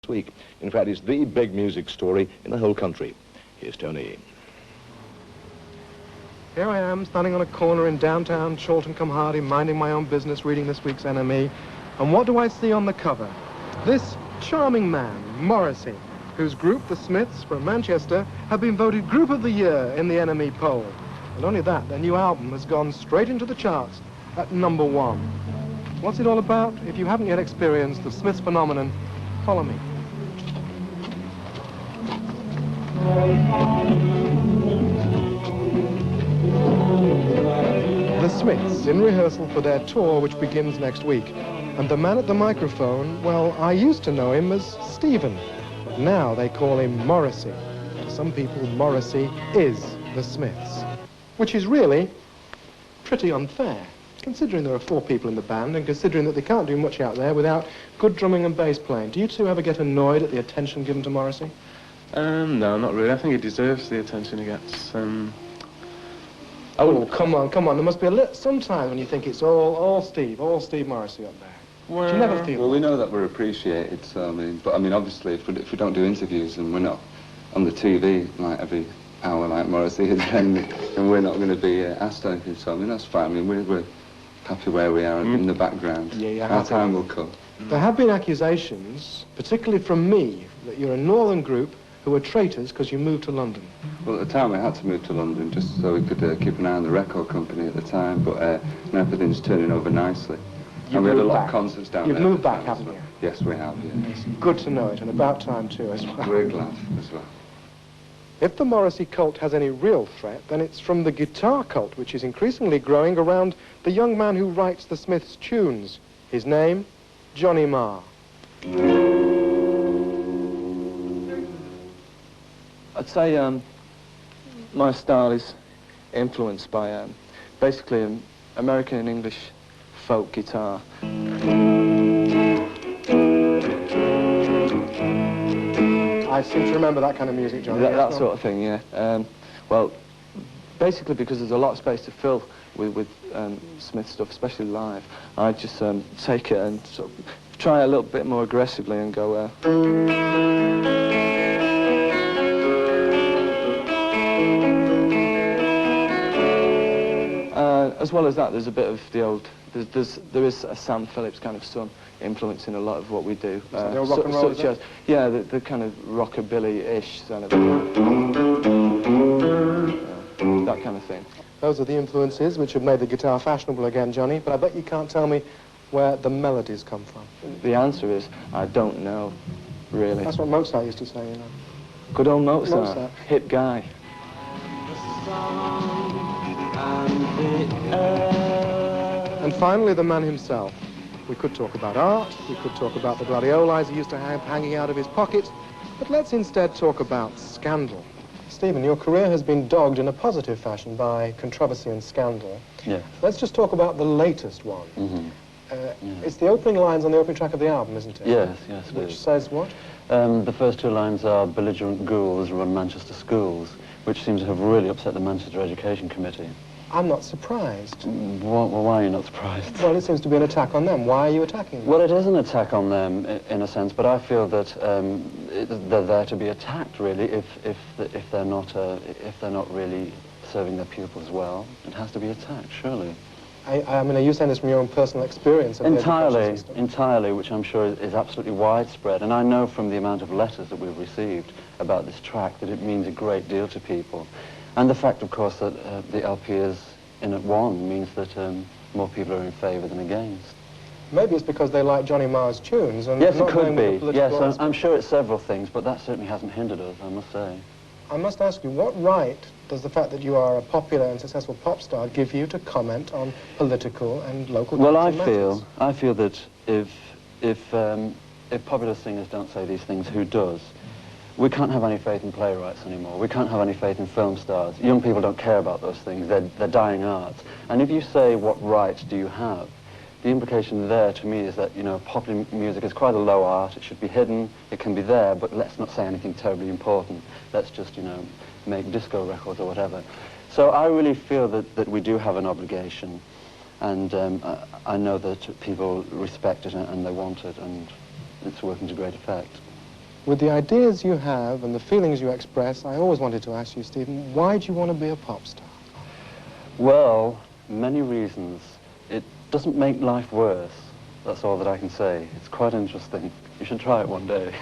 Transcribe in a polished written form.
week. In fact, it's the big music story in the whole country. Here's Tony. Here I am, standing on a corner in downtown Chorlton-cum-Hardy, minding my own business, reading this week's NME. And what do I see on the cover? This charming man, Morrissey, whose group, the Smiths, from Manchester, have been voted Group of the Year in the NME poll. And only that, their new album has gone straight into the charts at #1. What's it all about? If you haven't yet experienced the Smiths phenomenon, follow me. The Smiths, in rehearsal for their tour, which begins next week. And the man at the microphone, well, I used to know him as Stephen, but now they call him Morrissey. To some people, Morrissey is the Smiths, which is really pretty unfair, considering there are 4 people in the band and considering that they can't do much out there without good drumming and bass playing. Do you two ever get annoyed at the attention given to Morrissey? No, not really. I think he deserves the attention he gets. Oh, come on. There must be a little, sometimes when you think it's all Steve Morrissey up there. Well, do you never feel well, we know that we're appreciated, so I mean, obviously, if we don't do interviews and we're not on the TV like every hour like Morrissey, then we're not going to be asked anything. So I mean, that's fine. I mean, we're happy where we are in the background. Yeah, our time will come. There have been accusations, particularly from me, that you're a northern group who are traitors because you moved to London. Well, at the time we had to move to London just so we could keep an eye on the record company at the time, but now everything's turning over nicely. And we had a lot of concerts down there. You've moved back, haven't you? Yes, we have, yeah. It's good to know it, and about time too, as well. We're glad as well. If the Morrissey cult has any real threat, then it's from the guitar cult, which is increasingly growing around the young man who writes the Smiths' tunes. His name, Johnny Marr. I'd say my style is influenced by basically American and English folk guitar. I seem to remember that kind of music, Johnny. That sort of thing, yeah. Well, basically because there's a lot of space to fill with Smith stuff, especially live. I just take it and sort of try a little bit more aggressively and go... as well as that, there's a bit of the old... There is a Sam Phillips kind of son influence in a lot of what we do. The old rock and roll, such as, yeah, the kind of rockabilly-ish kind of... that kind of thing. Those are the influences which have made the guitar fashionable again, Johnny, but I bet you can't tell me where the melodies come from. The answer is, I don't know, really. That's what Mozart used to say, you know. Good old Mozart. Hip guy. And finally, the man himself. We could talk about art, we could talk about the gladiolis he used to have hanging out of his pocket, but let's instead talk about scandal. Stephen, your career has been dogged in a positive fashion by controversy and scandal. Yeah. Let's just talk about the latest one. It's the opening lines on the opening track of the album, isn't it? Yes, it Which is. says what? The first 2 lines are belligerent ghouls run Manchester schools, which seems to have really upset the Manchester Education Committee. I'm not surprised. Well, why are you not surprised? Well, it seems to be an attack on them. Why are you attacking them? Well, it is an attack on them, in a sense, but I feel that they're there to be attacked, really, if they're not really serving their pupils well. It has to be attacked, surely. I mean, are you saying this from your own personal experience of the education system? Entirely, which I'm sure is absolutely widespread, and I know from the amount of letters that we've received about this track that it means a great deal to people. And the fact, of course, that the LP is in at 1 means that more people are in favour than against. Maybe it's because they like Johnny Marr's tunes and yes, not it could be. Yes, I'm I'm sure it's several things, but that certainly hasn't hindered us, I must say. I must ask you, what right does the fact that you are a popular and successful pop star give you to comment on political and local Well, I matters? feel that if popular singers don't say these things, who does? We can't have any faith in playwrights anymore. We can't have any faith in film stars. Young people don't care about those things. They're dying arts. And if you say, what right do you have? The implication there, to me, is that, you know, popular music is quite a low art. It should be hidden. It can be there, but let's not say anything terribly important. Let's just, you know, make disco records or whatever. So I really feel that we do have an obligation. And I know that people respect it and they want it, and it's working to great effect. With the ideas you have and the feelings you express, I always wanted to ask you, Stephen, why do you want to be a pop star? Well, many reasons. It doesn't make life worse. That's all that I can say. It's quite interesting. You should try it one day.